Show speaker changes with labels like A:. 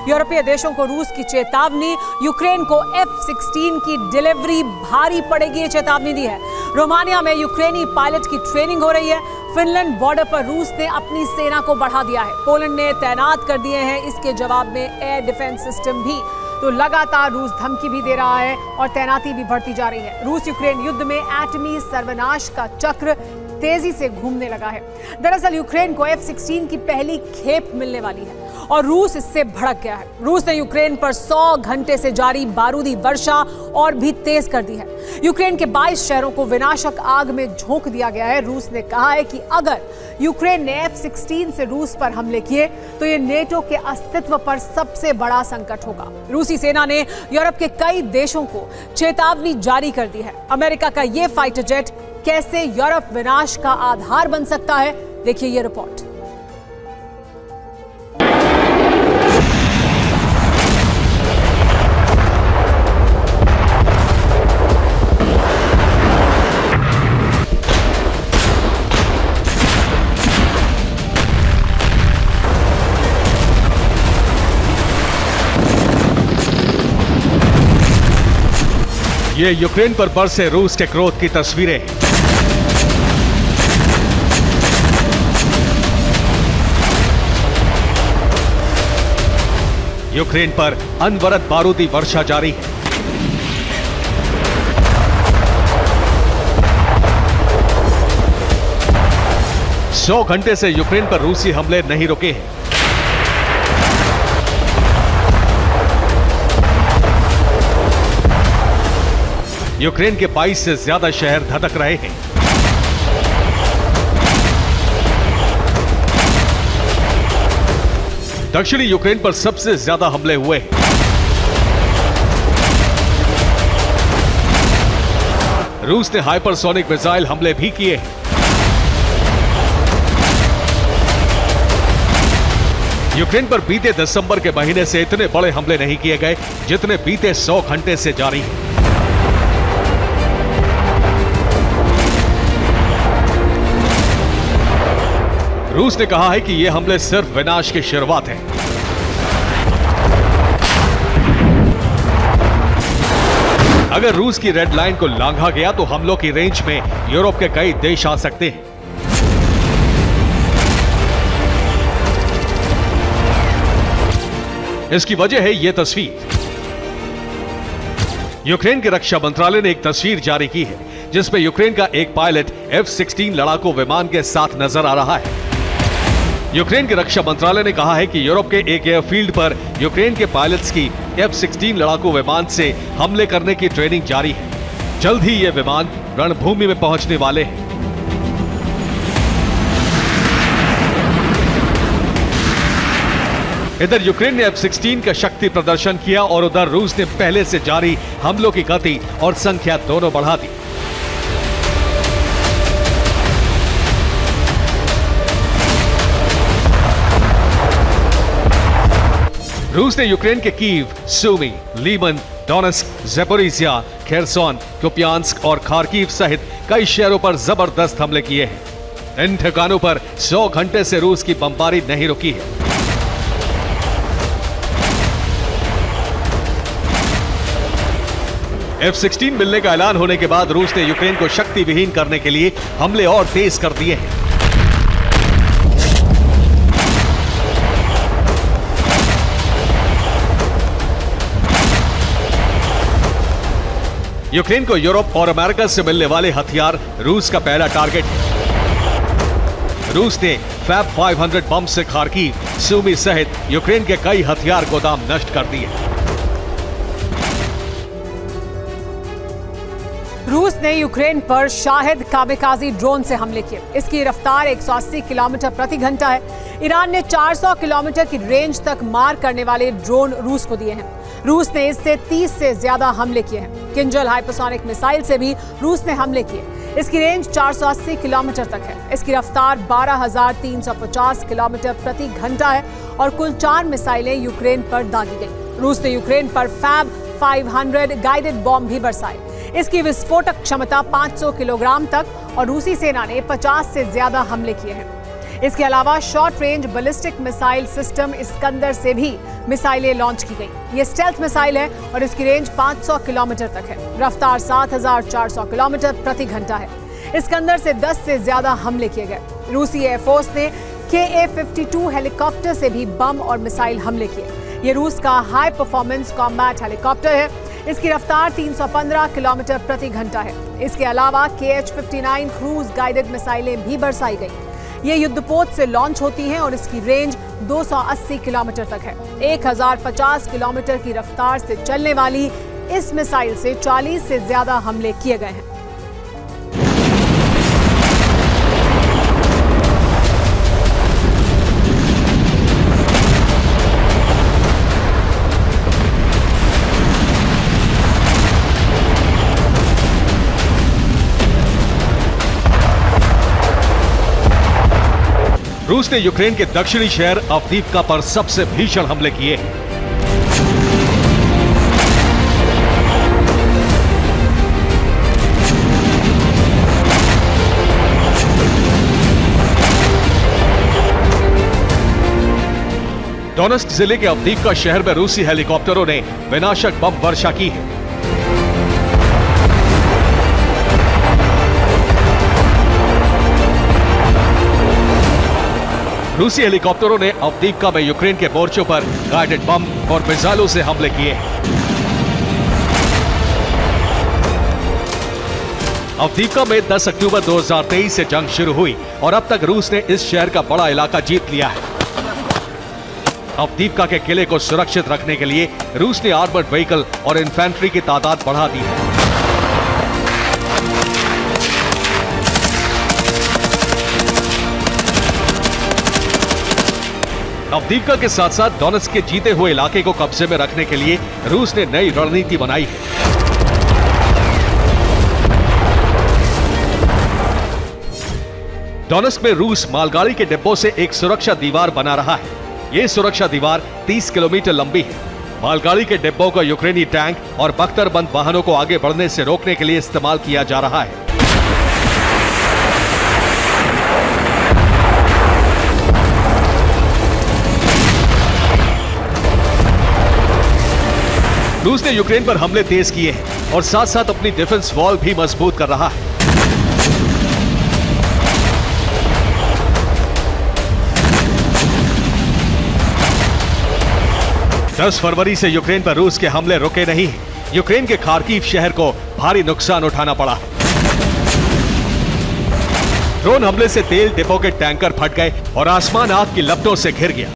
A: यूरोपीय देशों को रूस की चेतावनी, यूक्रेन को F-16 की डिलीवरी भारी पड़ेगी, ये चेतावनी दी है। रोमानिया में यूक्रेनी पायलट की ट्रेनिंग हो रही है। फिनलैंड बॉर्डर पर रूस ने अपनी सेना को बढ़ा दिया है। पोलैंड ने तैनात कर दिए हैं इसके जवाब में एयर डिफेंस सिस्टम भी। तो लगातार रूस धमकी भी दे रहा है और तैनाती भी बढ़ती जा रही है। रूस यूक्रेन युद्ध में एटमी सर्वनाश का चक्र तेजी से घूमने लगा है। दरअसल यूक्रेन को F-16 की पहली खेप मिलने वाली है और रूस इससे भड़क गया है। रूस ने यूक्रेन पर 100 घंटे से जारी बारूदी वर्षा और भी तेज कर दी है। यूक्रेन के 22 शहरों को विनाशक आग में झोंक दिया गया है। रूस ने कहा है कि अगर यूक्रेन ने F-16 से रूस पर हमले किए तो ये नेटो के अस्तित्व पर सबसे बड़ा संकट होगा। रूसी सेना ने यूरोप के कई देशों को चेतावनी जारी कर दी है। अमेरिका का ये फाइटर जेट कैसे यूरोप विनाश का आधार बन सकता है, देखिए ये रिपोर्ट।
B: ये यूक्रेन पर बरसे रूस के क्रोध की तस्वीरें हैं। यूक्रेन पर अनवरत बारूदी वर्षा जारी है। सौ घंटे से यूक्रेन पर रूसी हमले नहीं रुके हैं। यूक्रेन के 22 से ज्यादा शहर धधक रहे हैं। दक्षिणी यूक्रेन पर सबसे ज्यादा हमले हुए हैं। रूस ने हाइपरसोनिक मिसाइल हमले भी किए हैं। यूक्रेन पर बीते दिसंबर के महीने से इतने बड़े हमले नहीं किए गए जितने बीते 100 घंटे से जारी हैं। रूस ने कहा है कि यह हमले सिर्फ विनाश की शुरुआत है। अगर रूस की रेड लाइन को लांघा गया तो हमलों की रेंज में यूरोप के कई देश आ सकते हैं। इसकी वजह है यह तस्वीर। यूक्रेन के रक्षा मंत्रालय ने एक तस्वीर जारी की है जिसमें यूक्रेन का एक पायलट F-16 लड़ाकू विमान के साथ नजर आ रहा है। यूक्रेन के रक्षा मंत्रालय ने कहा है कि यूरोप के एक एयरफील्ड पर यूक्रेन के पायलट्स की F-16 लड़ाकू विमान से हमले करने की ट्रेनिंग जारी है। जल्द ही ये विमान रणभूमि में पहुंचने वाले हैं। इधर यूक्रेन ने F-16 का शक्ति प्रदर्शन किया और उधर रूस ने पहले से जारी हमलों की गति और संख्या दोनों बढ़ा दी। रूस ने यूक्रेन के Kyiv, Sumy, Lyman, Donetsk, Zaporizhzhia, Kherson, Kupiansk और खार्किव सहित कई शहरों पर जबरदस्त हमले किए हैं। इन ठिकानों पर 100 घंटे से रूस की बमबारी नहीं रुकी है। F-16 मिलने का ऐलान होने के बाद रूस ने यूक्रेन को शक्ति विहीन करने के लिए हमले और तेज कर दिए हैं। यूक्रेन को यूरोप और अमेरिका से मिलने वाले हथियार रूस का पहला टारगेट है। रूस ने फैब 500 बम से खार्किव, सूमी सहित यूक्रेन के कई हथियार गोदाम नष्ट कर दिए।
A: रूस ने यूक्रेन पर शाहिद कामिकाजी ड्रोन से हमले किए। इसकी रफ्तार 180 किलोमीटर प्रति घंटा है। ईरान ने 400 किलोमीटर की रेंज तक मार करने वाले ड्रोन रूस को दिए हैं। रूस ने इससे 30 से ज्यादा हमले किए हैं। किंजल हाइपरसोनिक मिसाइल से भी रूस ने हमले किए। इसकी रेंज 480 किलोमीटर तक है। इसकी रफ्तार 12,350 किलोमीटर प्रति घंटा है और कुल 4 मिसाइलें यूक्रेन पर दागी गई। रूस ने यूक्रेन पर फैब 500 गाइडेड बॉम्ब भी बरसाए। इसकी विस्फोटक क्षमता 500 किलोग्राम तक और रूसी सेना ने 50 से ज्यादा हमले किए हैं। इसके अलावा short range ballistic missile system Iskander से भी मिसाइलें लॉन्च की गई। ये स्टेल्थ मिसाइल है और इसकी रेंज 500 किलोमीटर तक है। रफ्तार 7400 किलोमीटर प्रति घंटा है। इस्कंदर से 10 से ज्यादा हमले किए गए। रूसी एयरफोर्स ने KA-52 हेलीकॉप्टर से भी बम और मिसाइल हमले किए। ये रूस का हाई परफॉर्मेंस कॉम्बैट हेलीकॉप्टर है। इसकी रफ्तार 315 किलोमीटर प्रति घंटा है। इसके अलावा KH-59 क्रूज गाइडेड मिसाइलें भी बरसाई गई। ये युद्धपोत से लॉन्च होती हैं और इसकी रेंज 280 किलोमीटर तक है। 1050 किलोमीटर की रफ्तार से चलने वाली इस मिसाइल से 40 से ज्यादा हमले किए गए हैं।
B: रूस ने यूक्रेन के दक्षिणी शहर अवदीव्का पर सबसे भीषण हमले किए। डोनेस्क जिले के अवदीव्का शहर में रूसी हेलीकॉप्टरों ने विनाशक बम वर्षा की है। रूसी हेलीकॉप्टरों ने अवदीव्का में यूक्रेन के मोर्चों पर गाइडेड बम और मिसाइलों से हमले किए। अवदीव्का में 10 अक्टूबर 2023 से जंग शुरू हुई और अब तक रूस ने इस शहर का बड़ा इलाका जीत लिया है। अवदीव्का के किले को सुरक्षित रखने के लिए रूस ने आर्मर्ड व्हीकल और इन्फेंट्री की तादाद बढ़ा दी है। अवदीव्का के साथ साथ डोनेस्क के जीते हुए इलाके को कब्जे में रखने के लिए रूस ने नई रणनीति बनाई है। डोनेस्क में रूस मालगाड़ी के डिब्बों से एक सुरक्षा दीवार बना रहा है। यह सुरक्षा दीवार 30 किलोमीटर लंबी है। मालगाड़ी के डिब्बों को यूक्रेनी टैंक और बख्तरबंद वाहनों को आगे बढ़ने से रोकने के लिए इस्तेमाल किया जा रहा है। रूस ने यूक्रेन पर हमले तेज किए हैं और साथ साथ अपनी डिफेंस वॉल भी मजबूत कर रहा है। 10 फरवरी से यूक्रेन पर रूस के हमले रुके नहीं। यूक्रेन के खार्किव शहर को भारी नुकसान उठाना पड़ा। ड्रोन हमले से तेल डिपो के टैंकर फट गए और आसमान आग की लपटों से घिर गया।